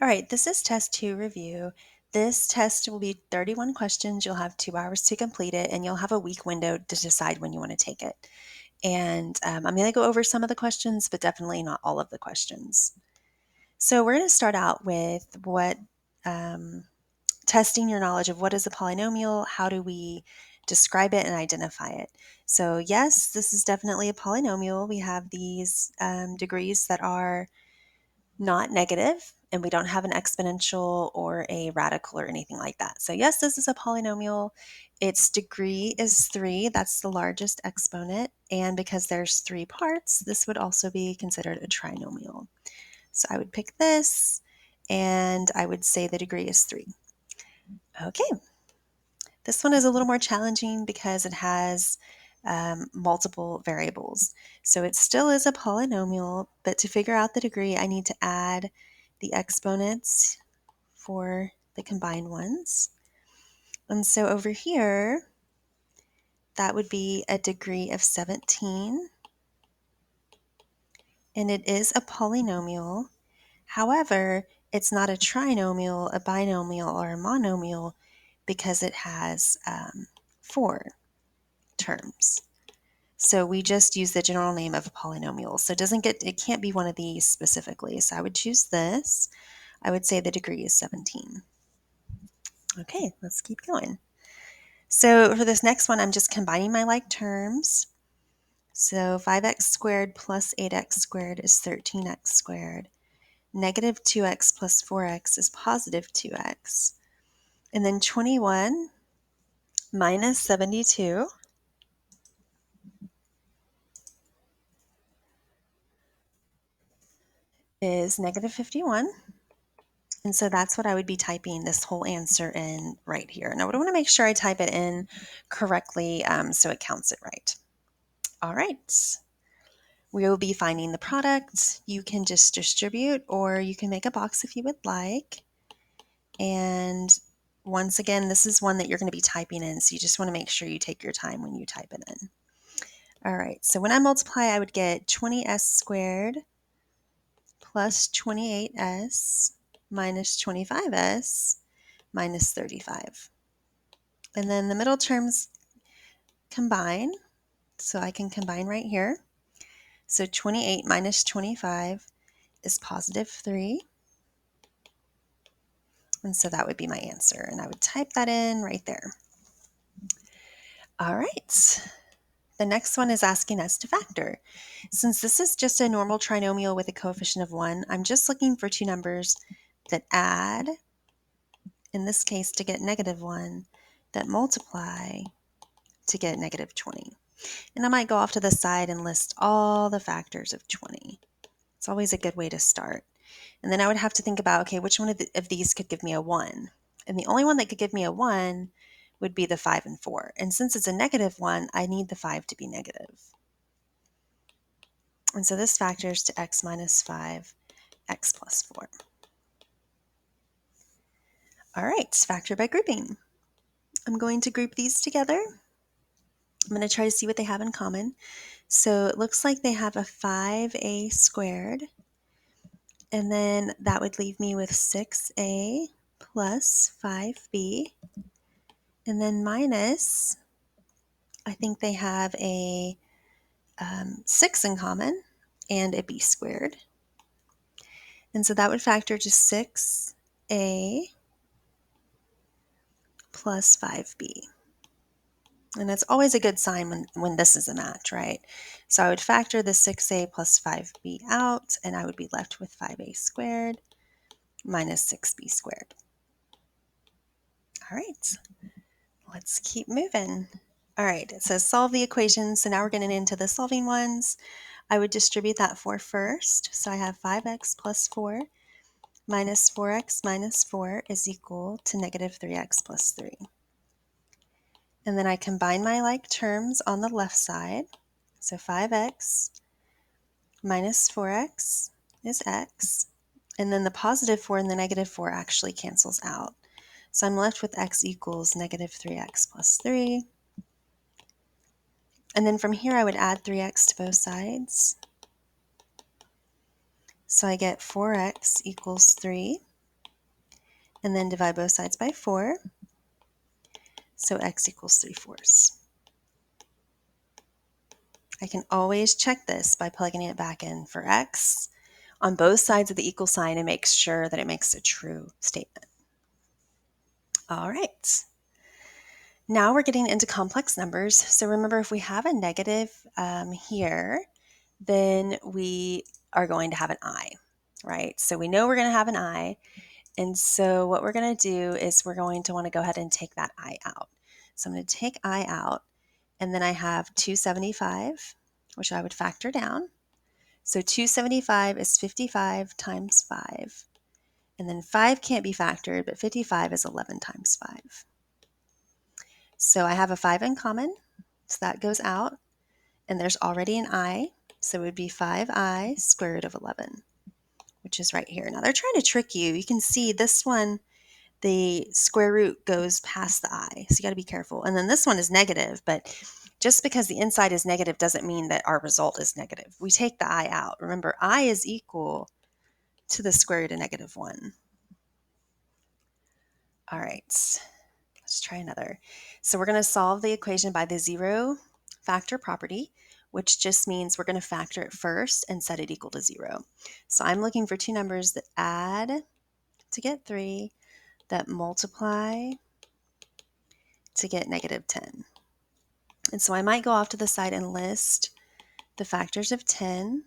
All right, this is test 2 review. This test will be 31 questions. You'll have 2 hours to complete it, and you'll have a week window to decide when you want to take it. And I'm going to go over some of the questions, but definitely not all of the questions. So we're going to start out with testing your knowledge of what is a polynomial, how do we describe it and identify it. So yes, this is definitely a polynomial. We have these degrees that are not negative, and we don't have an exponential or a radical or anything like that. So yes, this is a polynomial. Its degree is 3. That's the largest exponent. And because there's 3 parts, this would also be considered a trinomial. So I would pick this, and I would say the degree is 3. Okay. This one is a little more challenging because it has multiple variables. So it still is a polynomial, but to figure out the degree, I need to add the exponents for the combined ones. And so over here, that would be a degree of 17. And it is a polynomial. However, it's not a trinomial, a binomial, or a monomial because it has 4 terms. So we just use the general name of a polynomial. So it can't be one of these specifically. So I would choose this. I would say the degree is 17. Okay, let's keep going. So for this next one, I'm just combining my like terms. So 5x squared plus 8x squared is 13x squared. Negative 2x plus 4x is positive 2x. And then 21 minus 72 is negative 51. And so that's what I would be typing this whole answer in right here. And I would want to make sure I type it in correctly so it counts it right. All right. We will be finding the product. You can just distribute or you can make a box if you would like. And once again, this is one that you're going to be typing in. So you just want to make sure you take your time when you type it in. All right. So when I multiply, I would get 20s squared plus 28s minus 25s minus 35. And then the middle terms combine, so I can combine right here. So 28 minus 25 is positive 3. And so that would be my answer. And I would type that in right there. All right. The next one is asking us to factor. Since this is just a normal trinomial with a coefficient of 1, I'm just looking for 2 numbers that add, in this case to get negative 1, that multiply to get negative 20. And I might go off to the side and list all the factors of 20. It's always a good way to start. And then I would have to think about, okay, which one of these could give me a 1? And the only one that could give me a 1 would be the 5 and 4. And since it's a negative 1, I need the 5 to be negative. And so this factors to x minus 5, x plus 4. All right, factor by grouping. I'm going to group these together. I'm going to try to see what they have in common. So it looks like they have a 5a squared, and then that would leave me with 6a plus 5b, and then minus, I think they have a 6 in common and a b squared. And so that would factor to 6a plus 5b. And it's always a good sign when this is a match, right? So I would factor the 6a plus 5b out, and I would be left with 5a squared minus 6b squared. All right, let's keep moving. All right, it says solve the equation. So now we're getting into the solving ones. I would distribute that 4 first. So I have 5x plus 4 minus 4x minus 4 is equal to negative 3x plus 3. And then I combine my like terms on the left side. So 5x minus 4x is x. And then the positive 4 and the negative 4 actually cancels out. So I'm left with x equals negative 3x plus 3. And then from here I would add 3x to both sides. So I get 4x equals 3. and then divide both sides by 4. So x equals 3/4. I can always check this by plugging it back in for x on both sides of the equal sign and make sure that it makes a true statement. All right. Now we're getting into complex numbers. So remember, if we have a negative here, then we are going to have an I, right? So we know we're going to have an I. And so what we're going to do is we're going to want to go ahead and take that I out. So I'm going to take I out, and then I have 275, which I would factor down. So 275 is 55 times 5. And then 5 can't be factored, but 55 is 11 times 5. So I have a 5 in common, so that goes out. And there's already an I, so it would be 5i square root of 11, which is right here. Now they're trying to trick you. You can see this one, the square root goes past the I, so you got to be careful. And then this one is negative, but just because the inside is negative doesn't mean that our result is negative. We take the I out. Remember, I is equal to the square root of -1. All right, let's try another. So we're going to solve the equation by the zero factor property, which just means we're going to factor it first and set it equal to 0. So I'm looking for two numbers that add to get 3, that multiply to get -10. And so I might go off to the side and list the factors of 10.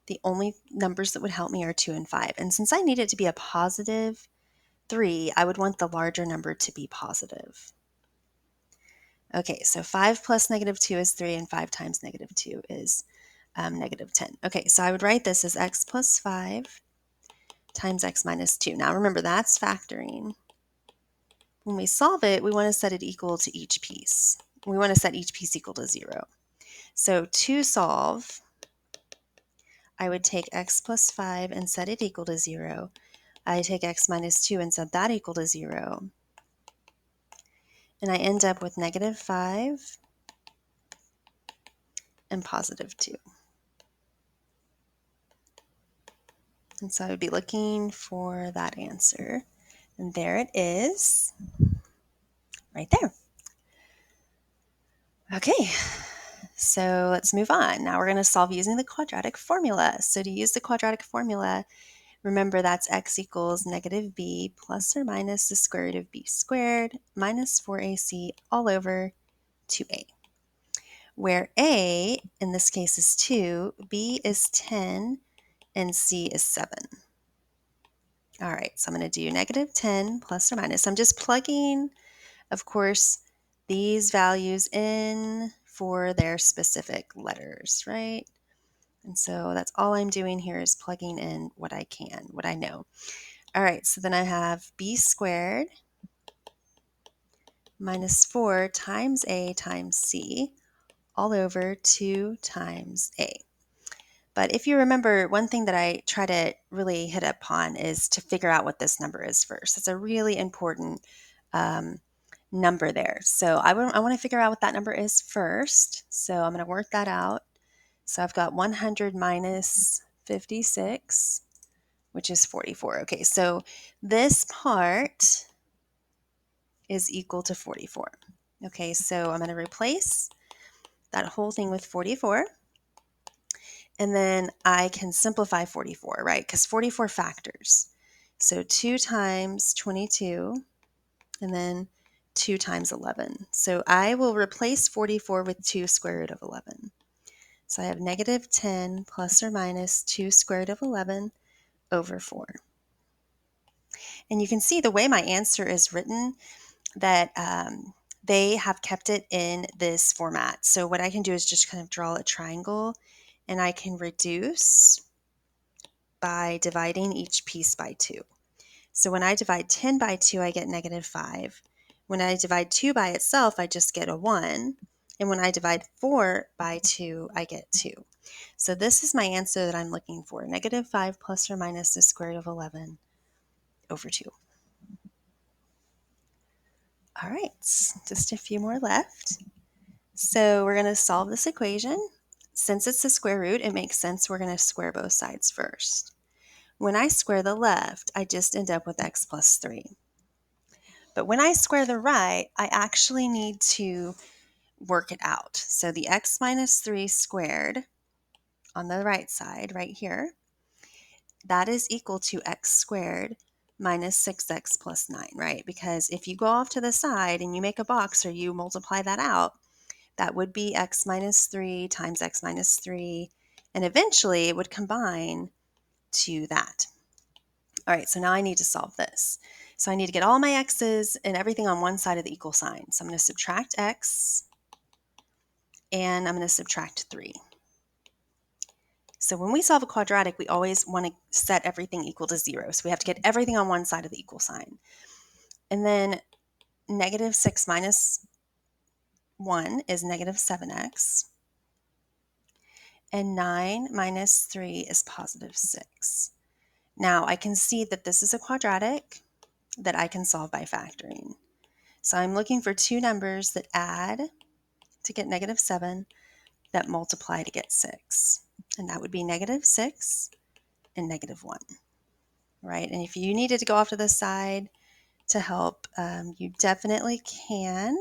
The only numbers that would help me are 2 and 5. And since I need it to be a positive 3, I would want the larger number to be positive. Okay, so 5 plus -2 is 3, and 5 times -2 is -10. Okay, so I would write this as x plus 5 times x minus 2. Now remember, that's factoring. When we solve it, we want to set it equal to each piece. We want to set each piece equal to 0. So to solve, I would take x plus 5 and set it equal to 0. I take x minus 2 and set that equal to 0. And I end up with -5 and positive 2. And so I would be looking for that answer. And there it is, right there. Okay, so let's move on. Now we're going to solve using the quadratic formula. So to use the quadratic formula, remember that's x equals -b plus or minus the square root of b squared minus 4ac all over 2a, where a in this case is 2, b is 10, and c is 7. All right, so I'm going to do -10 plus or minus. I'm just plugging, of course, these values in for their specific letters, right? And so that's all I'm doing here is plugging in what I can, what I know. All right, so then I have b squared minus 4 times a times c all over 2 times a. But if you remember, one thing that I try to really hit upon is to figure out what this number is first. It's a really important number there. So I want to figure out what that number is first. So I'm going to work that out. So I've got 100 minus 56, which is 44. Okay, so this part is equal to 44. Okay, so I'm going to replace that whole thing with 44. And then I can simplify 44, right? Because 44 factors. So 2 times 22, and then 2 times 11. So I will replace 44 with 2 square root of 11. So I have -10 plus or minus 2 square root of 11 over 4. And you can see the way my answer is written that they have kept it in this format. So what I can do is just kind of draw a triangle, and I can reduce by dividing each piece by 2. So when I divide 10 by 2, I get -5. When I divide 2 by itself, I just get a 1. And when I divide 4 by 2, I get 2. So this is my answer that I'm looking for, -5 plus or minus the square root of 11 over 2. All right, just a few more left. So we're going to solve this equation. Since it's the square root, it makes sense we're going to square both sides first. When I square the left, I just end up with x plus 3. But when I square the right, I actually need to work it out. So the x minus 3 squared on the right side, right here, that is equal to x squared minus 6x plus 9, right? Because if you go off to the side and you make a box or you multiply that out, that would be x minus 3 times x minus 3, and eventually it would combine to that. All right, so now I need to solve this. So I need to get all my x's and everything on one side of the equal sign. So I'm going to subtract x, and I'm going to subtract 3. So when we solve a quadratic, we always want to set everything equal to 0. So we have to get everything on one side of the equal sign. And then negative 6 minus 1 is negative 7x. And 9 minus 3 is positive 6. Now I can see that this is a quadratic that I can solve by factoring. So I'm looking for two numbers that add to get negative 7, that multiply to get 6. And that would be negative 6 and negative 1, right? And if you needed to go off to the side to help, you definitely can.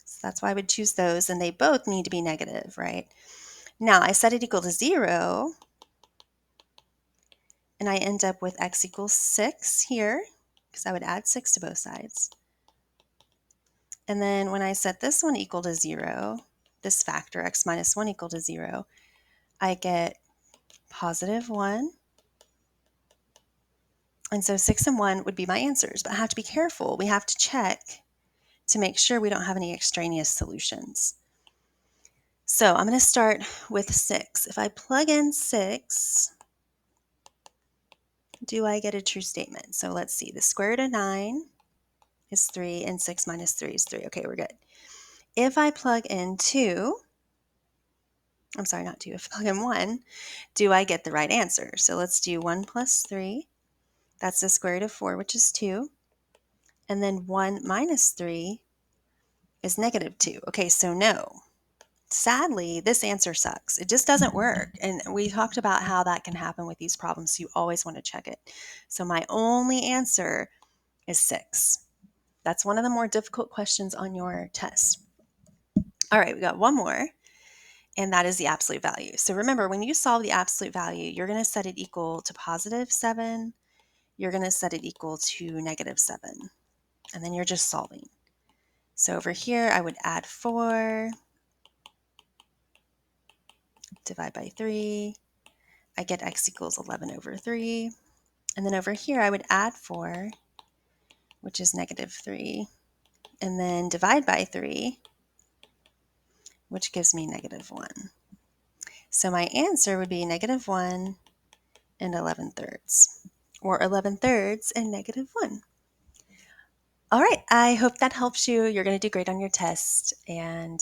So that's why I would choose those, and they both need to be negative, right? Now I set it equal to 0, and I end up with x equals 6 here, because I would add 6 to both sides. And then when I set this one equal to 0, this factor, x minus 1 equal to 0, I get positive 1. And so 6 and 1 would be my answers, but I have to be careful. We have to check to make sure we don't have any extraneous solutions. So I'm going to start with 6. If I plug in 6, do I get a true statement? So let's see. The square root of 9 is 3, and 6 minus 3 is 3. Okay, we're good. If I plug in 2, I'm sorry, not 2. If I plug in 1, do I get the right answer? So let's do 1 plus 3. That's the square root of 4, which is 2. And then 1 minus 3 is negative 2. Okay, so no. Sadly, this answer sucks. It just doesn't work. And we talked about how that can happen with these problems, so you always want to check it. So my only answer is 6. That's one of the more difficult questions on your test. All right, we got one more, and that is the absolute value. So remember, when you solve the absolute value, you're going to set it equal to positive 7. You're going to set it equal to negative 7. And then you're just solving. So over here, I would add 4, divide by 3. I get x equals 11 over 3. And then over here, I would add 4, which is negative 3. And then divide by 3, which gives me negative 1. So my answer would be negative 1 and 11 thirds, or 11 thirds and negative 1. All right, I hope that helps you. You're going to do great on your test, and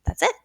that's it.